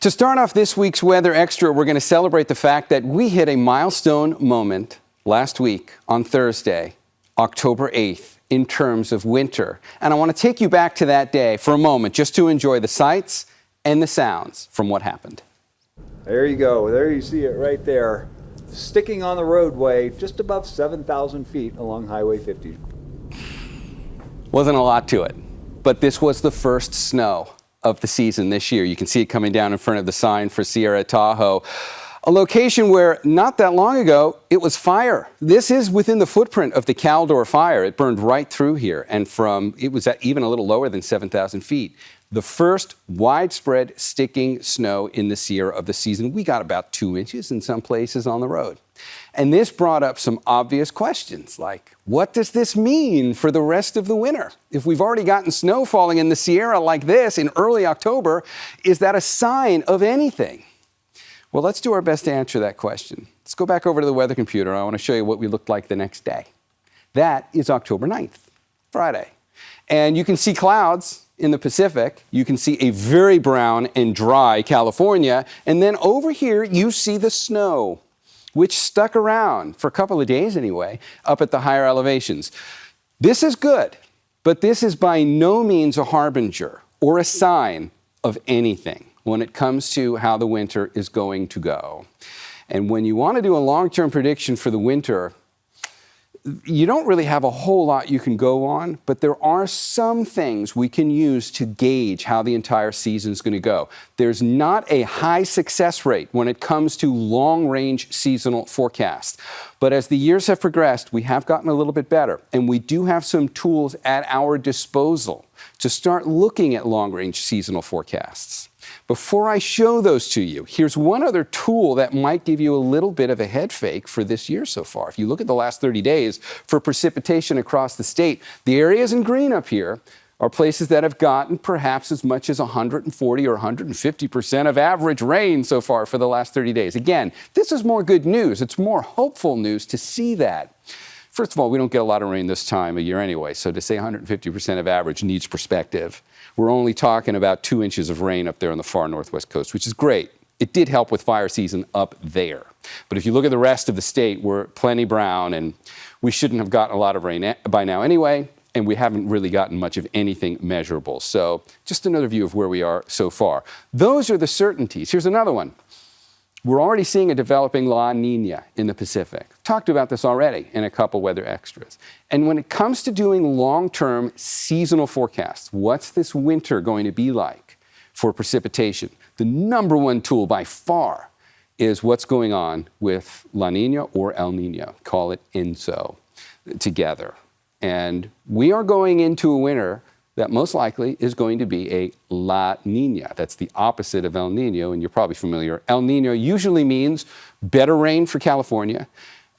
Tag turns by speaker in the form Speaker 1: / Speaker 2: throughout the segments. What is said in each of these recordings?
Speaker 1: To start off this week's Weather Extra, we're going to celebrate the fact that we hit a milestone moment last week on Thursday, October 8th, in terms of winter. And I want to take you back to that day for a moment just to enjoy the sights and the sounds from what happened.
Speaker 2: There you go. There you see it right there, sticking on the roadway just above 7,000 feet along Highway 50.
Speaker 1: Wasn't a lot to it, but this was the first snow of the season this year. You can see it coming down in front of the sign for Sierra Tahoe, a location where not that long ago it was fire. This is within the footprint of the Caldor fire. It burned right through here, and it was at even a little lower than 7,000 feet. The first widespread sticking snow in the Sierra of the season. We got about 2 inches in some places on the road. And this brought up some obvious questions like, what does this mean for the rest of the winter? If we've already gotten snow falling in the Sierra like this in early October, is that a sign of anything? Well, let's do our best to answer that question. Let's go back over to the weather computer. I want to show you what we looked like the next day. That is October 9th, Friday. And you can see clouds in the Pacific. You can see a very brown and dry California. And then over here, you see the snow, which stuck around for a couple of days anyway, up at the higher elevations. This is good, but this is by no means a harbinger or a sign of anything when it comes to how the winter is going to go. And when you want to do a long-term prediction for the winter, you don't really have a whole lot you can go on, but there are some things we can use to gauge how the entire season is going to go. There's not a high success rate when it comes to long-range seasonal forecasts. But as the years have progressed, we have gotten a little bit better, and we do have some tools at our disposal to start looking at long-range seasonal forecasts. Before I show those to you, here's one other tool that might give you a little bit of a head fake for this year so far. If you look at the last 30 days for precipitation across the state, the areas in green up here are places that have gotten perhaps as much as 140 or 150% of average rain so far for the last 30 days. Again, this is more good news. It's more hopeful news to see that. First of all, we don't get a lot of rain this time of year anyway, so to say 150% of average needs perspective. We're only talking about 2 inches of rain up there on the far northwest coast, which is great. It did help with fire season up there. But if you look at the rest of the state, we're plenty brown, and we shouldn't have gotten a lot of rain by now anyway, and we haven't really gotten much of anything measurable. So just another view of where we are so far. Those are the certainties. Here's another one. We're already seeing a developing La Nina in the Pacific. Talked about this already in a couple weather extras. And when it comes to doing long-term seasonal forecasts, what's this winter going to be like for precipitation? The number one tool by far is what's going on with La Nina or El Nino. Call it ENSO together. And we are going into a winter that most likely is going to be a La Nina. That's the opposite of El Nino, and you're probably familiar. El Nino usually means better rain for California,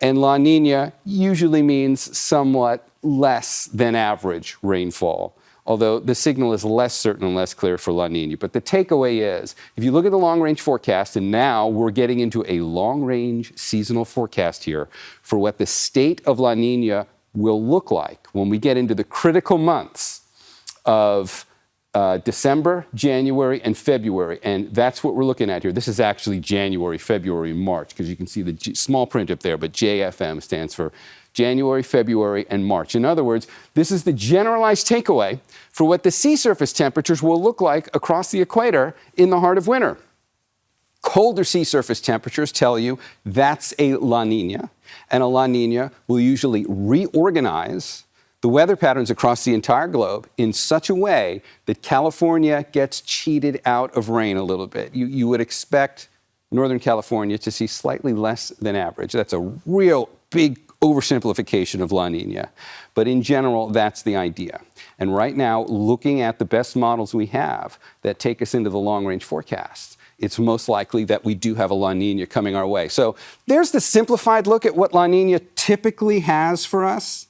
Speaker 1: and La Nina usually means somewhat less than average rainfall, although the signal is less certain and less clear for La Nina. But the takeaway is, if you look at the long-range forecast, and now we're getting into a long-range seasonal forecast here for what the state of La Nina will look like when we get into the critical months of December, January, and February. And that's what we're looking at here. This is actually January, February, March, because you can see the small print up there, but JFM stands for January, February, and March. In other words, this is the generalized takeaway for what the sea surface temperatures will look like across the equator in the heart of winter. Colder sea surface temperatures tell you that's a La Nina, and a La Nina will usually reorganize the weather patterns across the entire globe in such a way that California gets cheated out of rain a little bit. You would expect Northern California to see slightly less than average. That's a real big oversimplification of La Nina. But in general, that's the idea. And right now, looking at the best models we have that take us into the long-range forecasts, it's most likely that we do have a La Nina coming our way. So there's the simplified look at what La Nina typically has for us.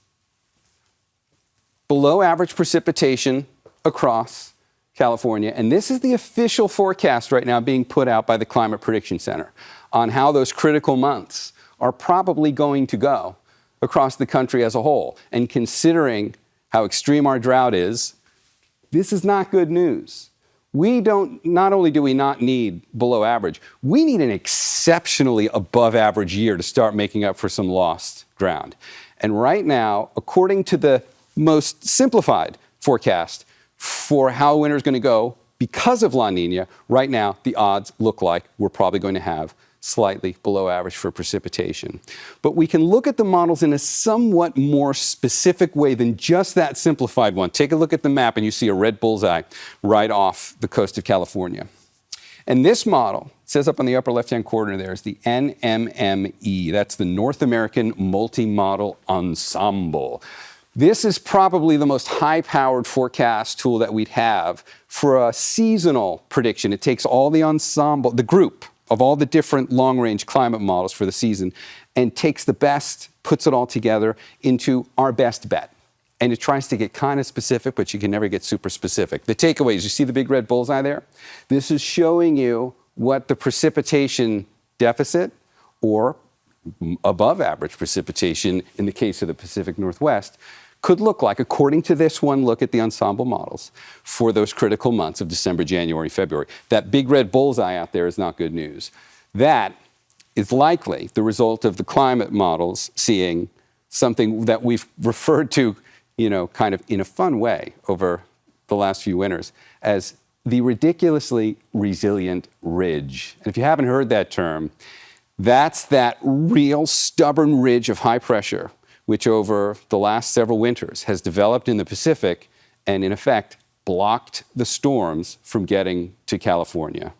Speaker 1: Below average precipitation across California. And this is the official forecast right now being put out by the Climate Prediction Center on how those critical months are probably going to go across the country as a whole. And considering how extreme our drought is, this is not good news. not only do we not need below average, we need an exceptionally above average year to start making up for some lost ground. And right now, according to the most simplified forecast for how winter is going to go because of La Nina, right now the odds look like we're probably going to have slightly below average for precipitation. But we can look at the models in a somewhat more specific way than just that simplified one. Take a look at the map and you see a red bullseye right off the coast of California. And this model, it says up on the upper left-hand corner there, is the NMME. That's the North American Multi-Model Ensemble. This is probably the most high-powered forecast tool that we'd have for a seasonal prediction. It takes all the ensemble, the group of all the different long-range climate models for the season, and takes the best, puts it all together into our best bet. And it tries to get kind of specific, but you can never get super specific. The takeaways, you see the big red bullseye there? This is showing you what the precipitation deficit or above average precipitation in the case of the Pacific Northwest could look like, according to this one look at the ensemble models, for those critical months of December, January, February. That big red bullseye out there is not good news. That is likely the result of the climate models seeing something that we've referred to, kind of in a fun way over the last few winters as the ridiculously resilient ridge. And if you haven't heard that term, that's that real stubborn ridge of high pressure which over the last several winters has developed in the Pacific and in effect blocked the storms from getting to California.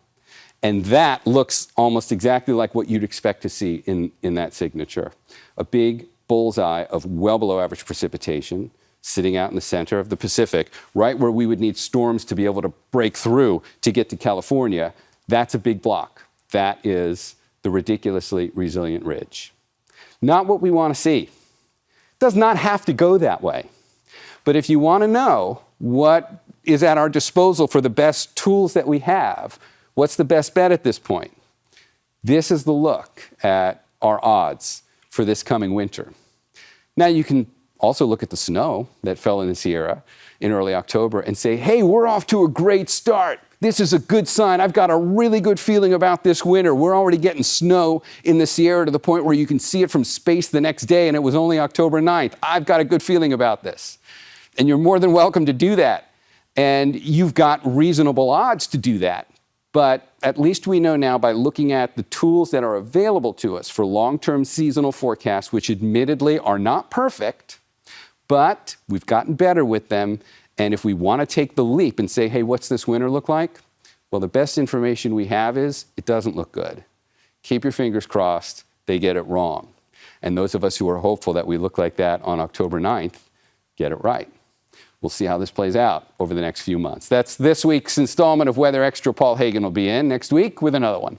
Speaker 1: And that looks almost exactly like what you'd expect to see in that signature. A big bullseye of well below average precipitation sitting out in the center of the Pacific, right where we would need storms to be able to break through to get to California. That's a big block. That is the ridiculously resilient ridge. Not what we want to see. Does not have to go that way. But if you want to know what is at our disposal for the best tools that we have, what's the best bet at this point? This is the look at our odds for this coming winter. Now you can also look at the snow that fell in the Sierra in early October and say, hey, we're off to a great start. This is a good sign. I've got a really good feeling about this winter. We're already getting snow in the Sierra to the point where you can see it from space the next day, and it was only October 9th. I've got a good feeling about this. And you're more than welcome to do that. And you've got reasonable odds to do that. But at least we know now by looking at the tools that are available to us for long-term seasonal forecasts, which admittedly are not perfect, but we've gotten better with them. And if we want to take the leap and say, hey, what's this winter look like? Well, the best information we have is it doesn't look good. Keep your fingers crossed they get it wrong. And those of us who are hopeful that we look like that on October 9th, get it right. We'll see how this plays out over the next few months. That's this week's installment of Weather Extra. Paul Hagen will be in next week with another one.